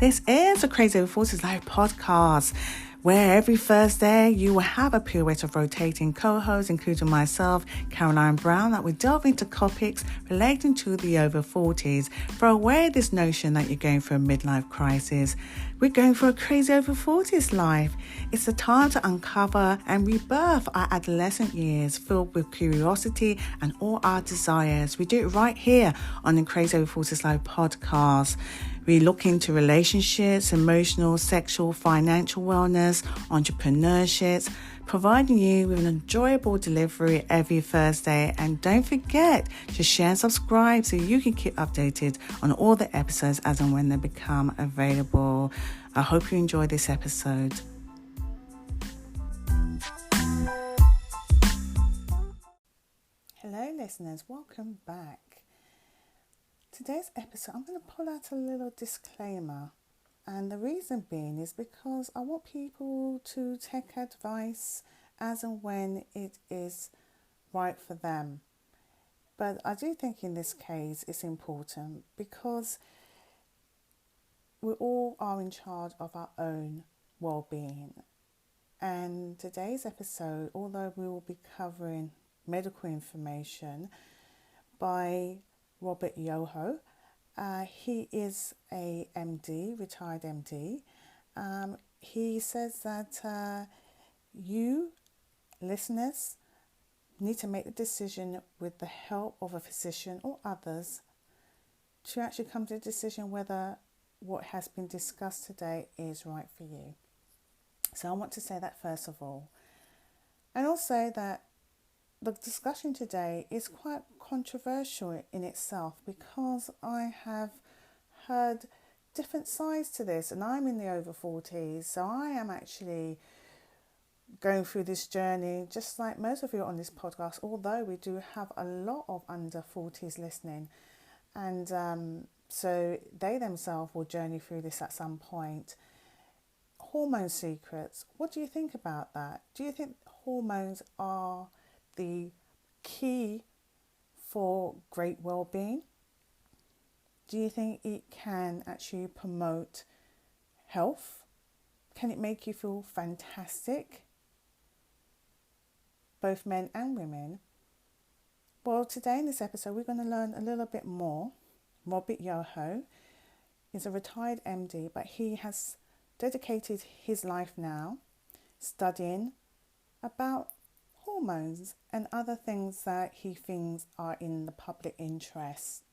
This is the Crazy Over 40s Live podcast, where every Thursday you will have a pirouette of rotating co-hosts, including myself, Caroline Brown, that will delve into topics relating to the over 40s. For aware of this notion that you're going through a midlife crisis, we're going for a crazy over 40s life. It's the time to uncover and rebirth our adolescent years filled with curiosity and all our desires. We do it right here on the Crazy Over 40s Live podcast. We look into relationships, emotional, sexual, financial wellness, entrepreneurships, providing you with an enjoyable delivery every Thursday. And don't forget to share and subscribe so you can keep updated on all the episodes as and when they become available. I hope you enjoy this episode. Hello listeners, welcome back. Today's episode, I'm going to pull out a little disclaimer, and the reason being is because I want people to take advice as and when it is right for them. But I do think in this case it's important because we all are in charge of our own well-being. And today's episode, although we will be covering medical information by Robert Yoho. He is a MD, retired MD. He says that you, listeners, need to make the decision with the help of a physician or others to actually come to a decision whether what has been discussed today is right for you. So I want to say that first of all. And also that the discussion today is quite controversial in itself because I have heard different sides to this, and I'm in the over 40s, so I am actually going through this journey just like most of you on this podcast, although we do have a lot of under 40s listening, and so they themselves will journey through this at some point. Hormone secrets, what do you think about that? Do you think hormones are the key for great well-being? Do you think it can actually promote health? Can it make you feel fantastic? Both men and women. Well, today in this episode, we're going to learn a little bit more. Robert Yoho is a retired MD, but he has dedicated his life now studying about hormones and other things that he thinks are in the public interest.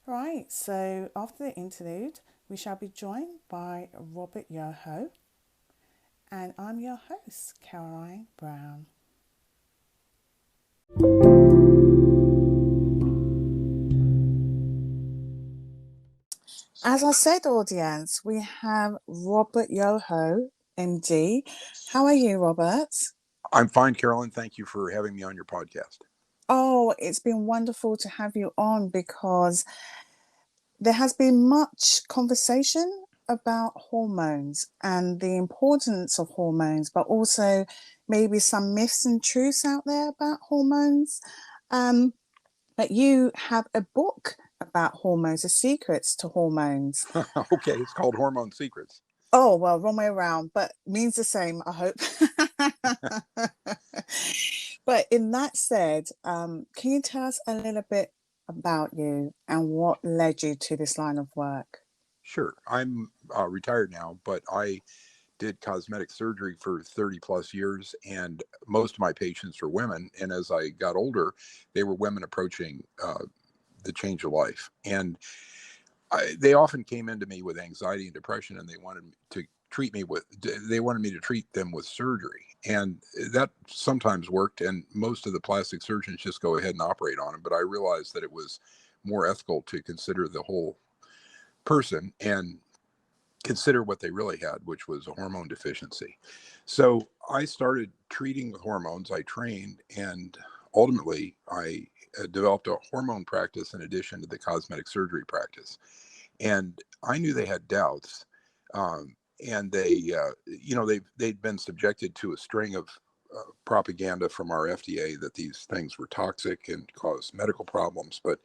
Right, so after the interlude, we shall be joined by Robert Yoho, and I'm your host, Caroline Brown. As I said, audience, we have Robert Yoho MD. How are you, Robert? I'm fine, Carolyn. Thank you for having me on your podcast. Oh, it's been wonderful to have you on because there has been much conversation about hormones and the importance of hormones, but also maybe some myths and truths out there about hormones. But you have a book about hormones, the secrets to hormones. Okay, it's called Hormone Secrets. Oh, well, wrong way around, but means the same, I hope. But in that said, can you tell us a little bit about you and what led you to this line of work? Sure. I'm retired now, but I did cosmetic surgery for 30 plus years, and most of my patients were women. And as I got older, they were women approaching the change of life. And they often came into me with anxiety and depression, and they wanted to wanted me to treat them with surgery. And that sometimes worked, and most of the plastic surgeons just go ahead and operate on them. But I realized that it was more ethical to consider the whole person and consider what they really had, which was a hormone deficiency. So I started treating with hormones. I trained, and ultimately I developed a hormone practice in addition to the cosmetic surgery practice. And I knew they had doubts, and they'd been subjected to a string of propaganda from our FDA that these things were toxic and caused medical problems. But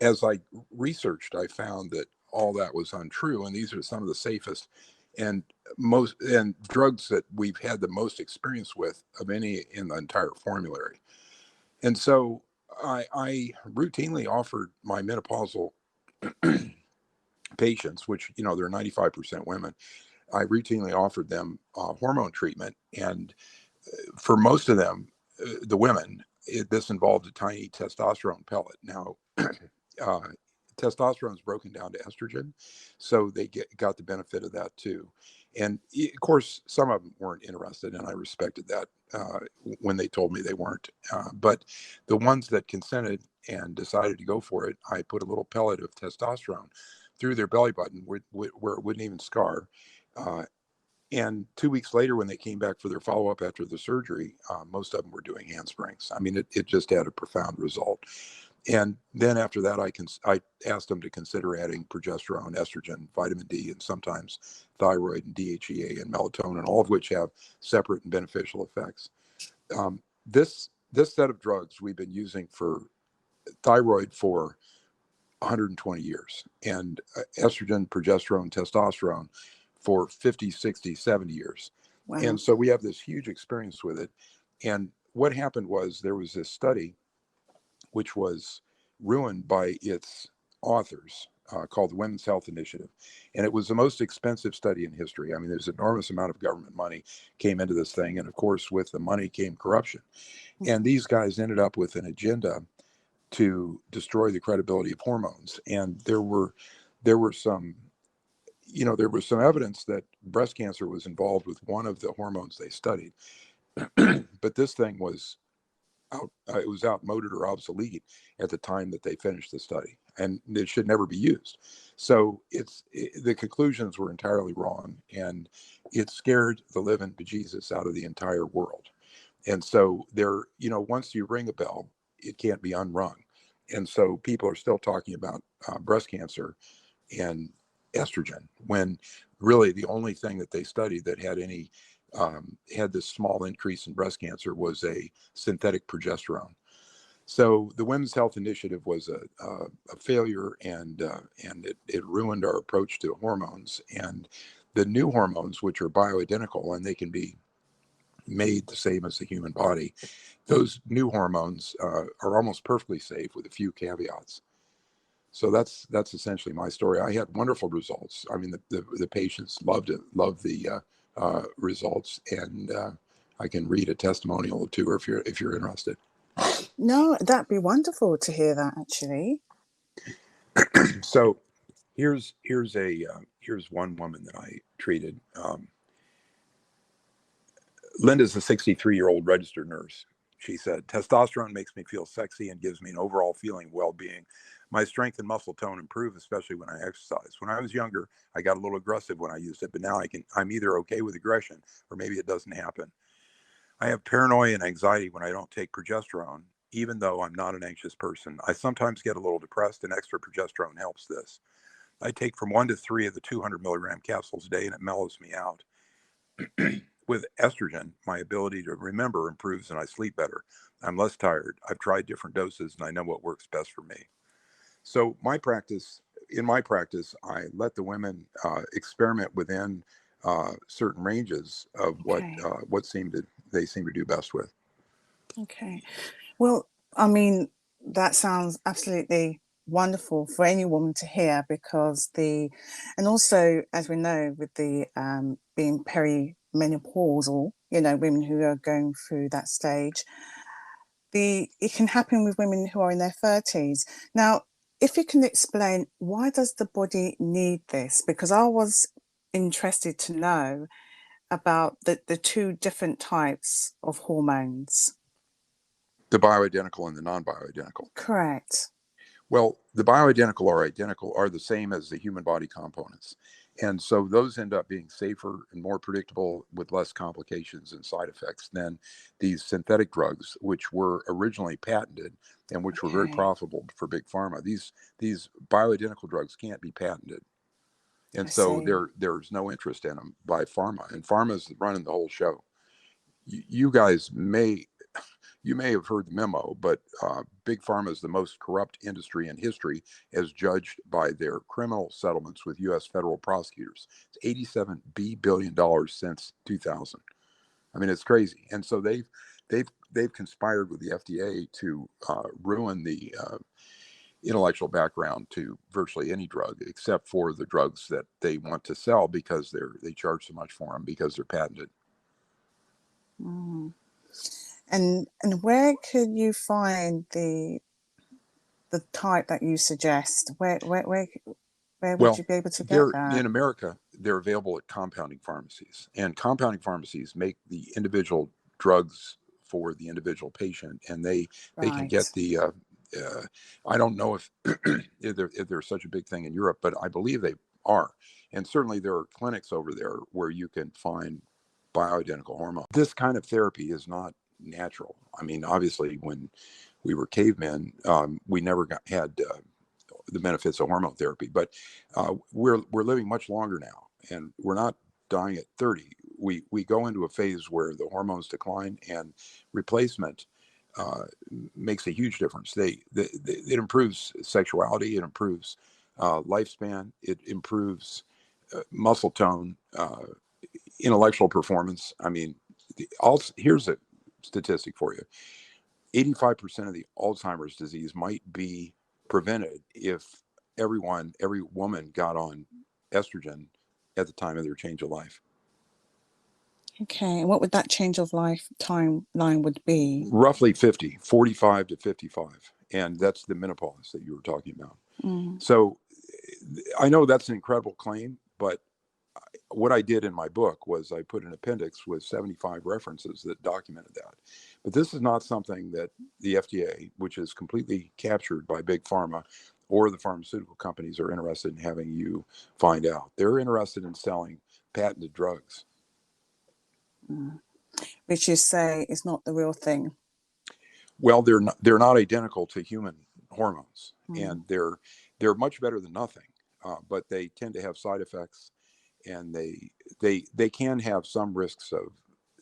as I researched, I found that all that was untrue. And these are some of the safest and most and drugs that we've had the most experience with of any in the entire formulary. And so I routinely offered my menopausal patients, which, you know, they're 95% women. I routinely offered them hormone treatment. And for most of them, the women, this involved a tiny testosterone pellet. Now, uh, testosterone is broken down to estrogen, so they got the benefit of that too. And of course, some of them weren't interested, and I respected that when they told me they weren't. But the ones that consented and decided to go for it, I put a little pellet of testosterone through their belly button where it wouldn't even scar. Uh, and 2 weeks later, when they came back for their follow up after the surgery, most of them were doing handsprings. I mean, it just had a profound result. And then after that, I asked them to consider adding progesterone, estrogen, vitamin D, and sometimes thyroid and DHEA and melatonin, all of which have separate and beneficial effects. This set of drugs we've been using for thyroid for 120 years, and estrogen, progesterone, testosterone for 50, 60, 70 years. Wow. And so we have this huge experience with it. And what happened was there was this study which was ruined by its authors, called the Women's Health Initiative. And it was the most expensive study in history. I mean, there's an enormous amount of government money came into this thing. And of course, with the money came corruption. And these guys ended up with an agenda to destroy the credibility of hormones. And there were some, you know, there was some evidence that breast cancer was involved with one of the hormones they studied. But this thing was it was outmoded or obsolete at the time that they finished the study, and it should never be used. So the conclusions were entirely wrong, and it scared the living bejesus out of the entire world. And so there, you know, once you ring a bell, it can't be unrung. And so people are still talking about breast cancer and estrogen, when really the only thing that they studied that had any had this small increase in breast cancer was a synthetic progesterone. So the Women's Health Initiative was a failure, and it ruined our approach to hormones. And the new hormones, which are bioidentical and they can be made the same as the human body, those new hormones are almost perfectly safe with a few caveats. So that's essentially my story. I had wonderful results. I mean, the patients loved it, loved the results, and I can read a testimonial or two if you're interested. No, that'd be wonderful to hear that, actually. So here's one woman that I treated. Linda's a 63-year-old registered nurse. She said, testosterone makes me feel sexy and gives me an overall feeling of well-being. My strength and muscle tone improve, especially when I exercise. When I was younger, I got a little aggressive when I used it, but now I'm either okay with aggression or maybe it doesn't happen. I have paranoia and anxiety when I don't take progesterone, even though I'm not an anxious person. I sometimes get a little depressed, and extra progesterone helps this. I take from 1 to 3 of the 200 milligram capsules a day, and it mellows me out. With estrogen, my ability to remember improves and I sleep better. I'm less tired. I've tried different doses and I know what works best for me. So in my practice, I let the women experiment within certain ranges of Okay. what they seem to do best with. Okay. Well, I mean, that sounds absolutely wonderful for any woman to hear, because and also, as we know, with the being perimenopausal, you know, women who are going through that stage, it can happen with women who are in their 30s. Now, if you can explain, why does the body need this? Because I was interested to know about the two different types of hormones. The bioidentical and the non-bioidentical. Correct. Well, the bioidentical are the same as the human body components. And so those end up being safer and more predictable with less complications and side effects than these synthetic drugs, which were originally patented and which were very Okay. profitable for big pharma. These bioidentical drugs can't be patented. I And so see. there's no interest in them by pharma. And pharma's running the whole show. You guys may You may have heard the memo, but Big Pharma is the most corrupt industry in history, as judged by their criminal settlements with U.S. federal prosecutors. It's $87 billion since 2000. I mean, it's crazy. And so they've conspired with the FDA to ruin the intellectual background to virtually any drug, except for the drugs that they want to sell because they charge so much for them because they're patented. Mm. And where could you find the type that you suggest? Where would you be able to get that? In America, they're available at compounding pharmacies, and compounding pharmacies make the individual drugs for the individual patient, and they can get the I don't know if if there's such a big thing in Europe, but I believe they are, and certainly there are clinics over there where you can find bioidentical hormone. This kind of therapy is not natural. I mean, obviously, when we were cavemen, we never had the benefits of hormone therapy, but we're living much longer now, and we're not dying at 30. We go into a phase where the hormones decline, and replacement makes a huge difference. It improves sexuality, it improves lifespan, it improves muscle tone, intellectual performance. I mean, here's a statistic for you: 85% of the Alzheimer's disease might be prevented if every woman got on estrogen at the time of their change of life. Okay, and what would that change of life timeline would be? Roughly 45 to 55, and that's the menopause that you were talking about. So I know that's an incredible claim, but what I did in my book was I put an appendix with 75 references that documented that. But this is not something that the FDA, which is completely captured by Big Pharma or the pharmaceutical companies, are interested in having you find out. They're interested in selling patented drugs. Which you say is not the real thing. Well, they're not identical to human hormones, and they're much better than nothing, but they tend to have side effects, and they can have some risks of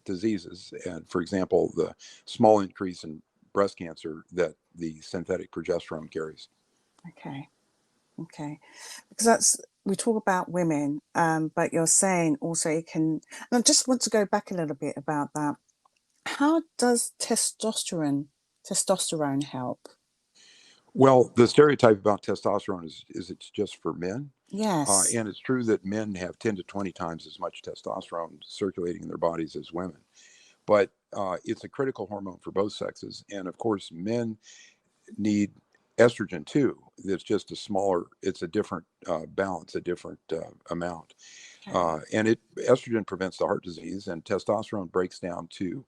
diseases. And for example, the small increase in breast cancer that the synthetic progesterone carries. Okay. Because we talk about women, but you're saying also you can, and I just want to go back a little bit about that. How does testosterone help? Well, the stereotype about testosterone is it's just for men. Yes. And it's true that men have 10 to 20 times as much testosterone circulating in their bodies as women. But it's a critical hormone for both sexes. And of course, men need estrogen too. It's just it's a different balance, a different amount. Okay. And estrogen prevents the heart disease, and testosterone breaks down to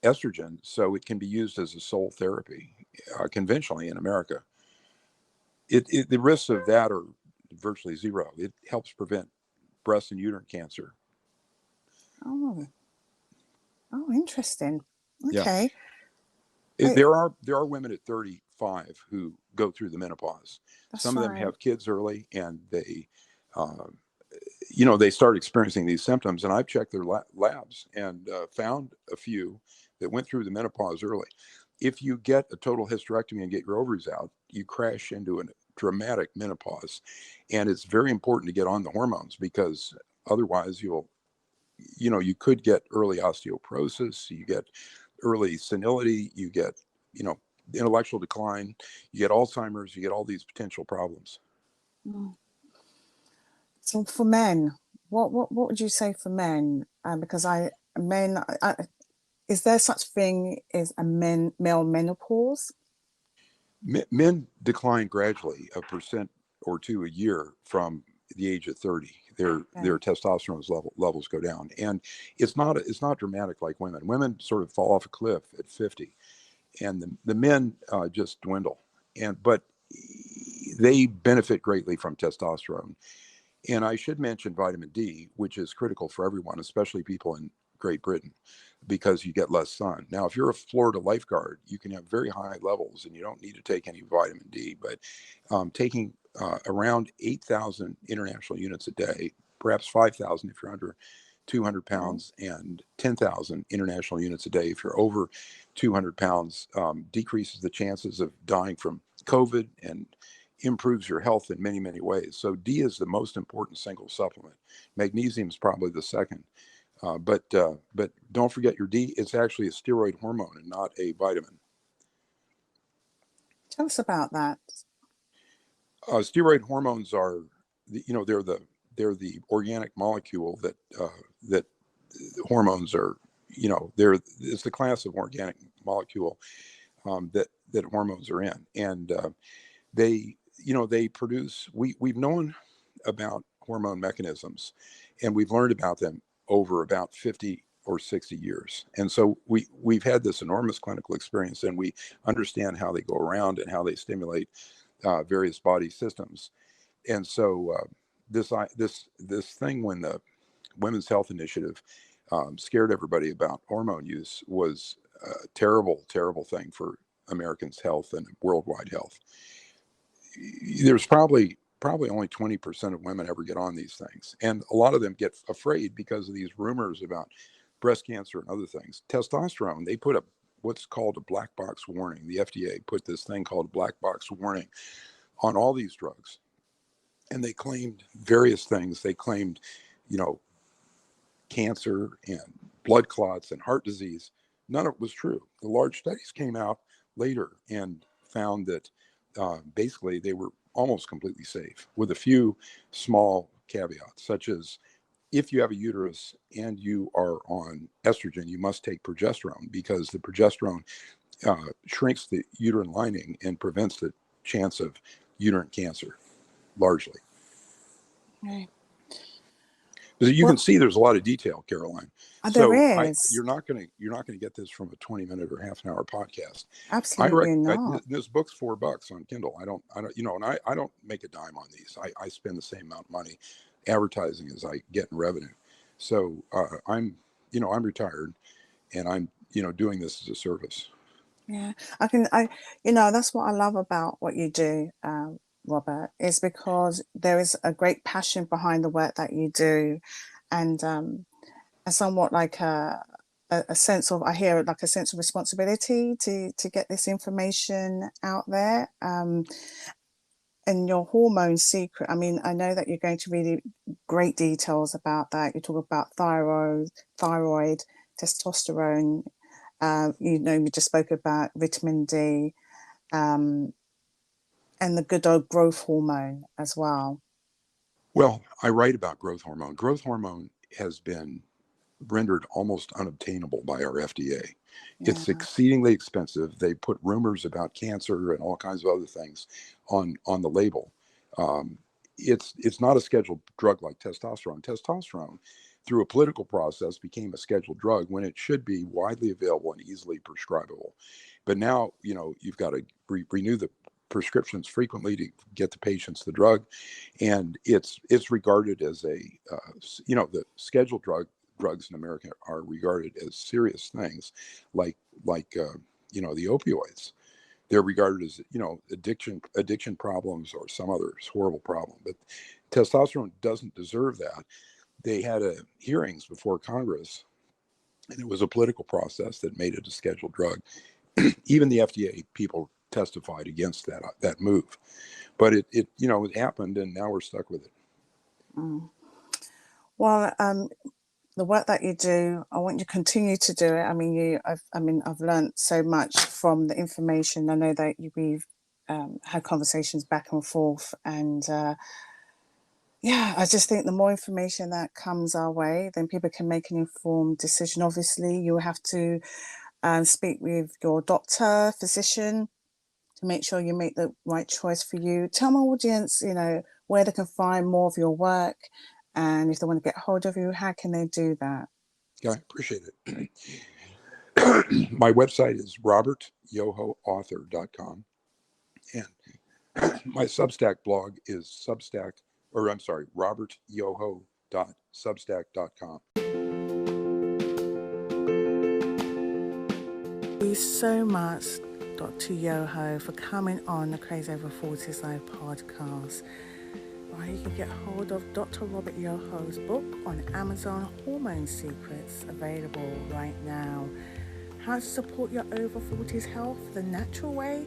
estrogen, so it can be used as a sole therapy conventionally in America. The risks of that are virtually zero. It helps prevent breast and uterine cancer. Oh, interesting. Okay. Yeah. There are women at 35 who go through the menopause. Some of them have kids early, and they start experiencing these symptoms. And I've checked their labs and found a few that went through the menopause early. If you get a total hysterectomy and get your ovaries out, you crash into a dramatic menopause. And it's very important to get on the hormones, because otherwise you could get early osteoporosis, you get early senility, you get, intellectual decline, you get Alzheimer's, you get all these potential problems. So for men, what would you say for men? Because is there such thing as a male menopause? Men decline gradually 1% or 2% a year from the age of 30. Their testosterone levels go down, and it's not dramatic like women. Women sort of fall off a cliff at 50, and the men just dwindle. But they benefit greatly from testosterone. And I should mention vitamin D, which is critical for everyone, especially people in Great Britain, because you get less sun. Now, if you're a Florida lifeguard, you can have very high levels and you don't need to take any vitamin D. But taking around 8,000 international units a day, perhaps 5,000 if you're under 200 pounds and 10,000 international units a day. If you're over 200 pounds, decreases the chances of dying from COVID and improves your health in many, many ways. So D is the most important single supplement. Magnesium is probably the second. But don't forget your D. It's actually a steroid hormone and not a vitamin. Tell us about that. Steroid hormones are, they're the organic molecule that hormones are. It's the class of organic molecule that hormones are in, and they produce. We've known about hormone mechanisms, and we've learned about them over about 50 or 60 years. And so we've had this enormous clinical experience, and we understand how they go around and how they stimulate various body systems. And so this thing, when the Women's Health Initiative scared everybody about hormone use, was a terrible, terrible thing for Americans' health and worldwide health. There's probably only 20% of women ever get on these things. And a lot of them get afraid because of these rumors about breast cancer and other things. Testosterone, they put what's called a black box warning. The FDA put this thing called a black box warning on all these drugs. And they claimed various things. They claimed, cancer and blood clots and heart disease. None of it was true. The large studies came out later and found that basically they were almost completely safe, with a few small caveats, such as if you have a uterus and you are on estrogen, you must take progesterone, because the progesterone shrinks the uterine lining and prevents the chance of uterine cancer, largely. Okay. You can see there's a lot of detail, Caroline. There is. You're not going to get this from a 20-minute or half an hour podcast. Absolutely not. This book's $4 on Kindle. I don't, and I don't make a dime on these. I spend the same amount of money advertising as I get in revenue. So I'm retired, and I'm, doing this as a service. Yeah, that's what I love about what you do, Robert, is because there is a great passion behind the work that you do, and somewhat like a sense of, I hear it like a sense of responsibility to get this information out there. And your hormone secret, I mean, I know that you're going to really great details about that. You talk about thyroid, testosterone. We just spoke about vitamin D, and the good old growth hormone as well. Well, I write about growth hormone. Growth hormone has been rendered almost unobtainable by our FDA. Yeah. It's exceedingly expensive. They put rumors about cancer and all kinds of other things on the label. It's not a scheduled drug like testosterone. Testosterone, through a political process, became a scheduled drug when it should be widely available and easily prescribable. But now, you've got to renew the prescriptions frequently to get the patients the drug, and it's regarded as the scheduled drugs in America are regarded as serious things, like the opioids. They're regarded as addiction problems or some other horrible problem. But testosterone doesn't deserve that. They had hearings before Congress, and it was a political process that made it a scheduled drug. Even the FDA people testified against that move, but it happened, and now we're stuck with it. Well, the work that you do, I want you to continue to do it. I mean, I've learned so much from the information. I know that we've had conversations back and forth, and I just think the more information that comes our way, then people can make an informed decision. Obviously, you have to speak with your doctor, physician, to make sure you make the right choice for you. Tell my audience, where they can find more of your work, and if they want to get hold of you, how can they do that? Yeah, I appreciate it. My website is robertyohoauthor.com, and my Substack blog is robertyoho.substack.com. Thank you so much, Dr. Yoho, for coming on the Crazy Over 40s Live podcast. Right, you can get hold of Dr. Robert Yoho's book on Amazon, Hormone Secrets, available right now. How to support your over 40s health the natural way?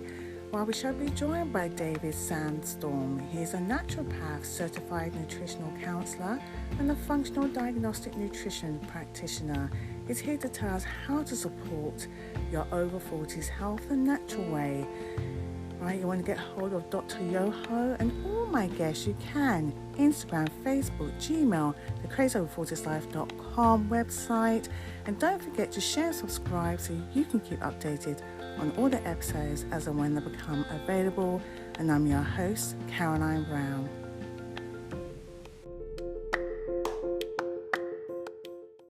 Well, we shall be joined by David Sandstorm. He is a naturopath, certified nutritional counsellor, and a functional diagnostic nutrition practitioner. He's here to tell us how to support your over 40s health the natural way. Right, you want to get hold of Dr. Yoho and all my guests, you can. Instagram, Facebook, Gmail, the crazyover40slife.com website. And don't forget to share and subscribe so you can keep updated on all the episodes as and when they become available. And I'm your host, Caroline Brown.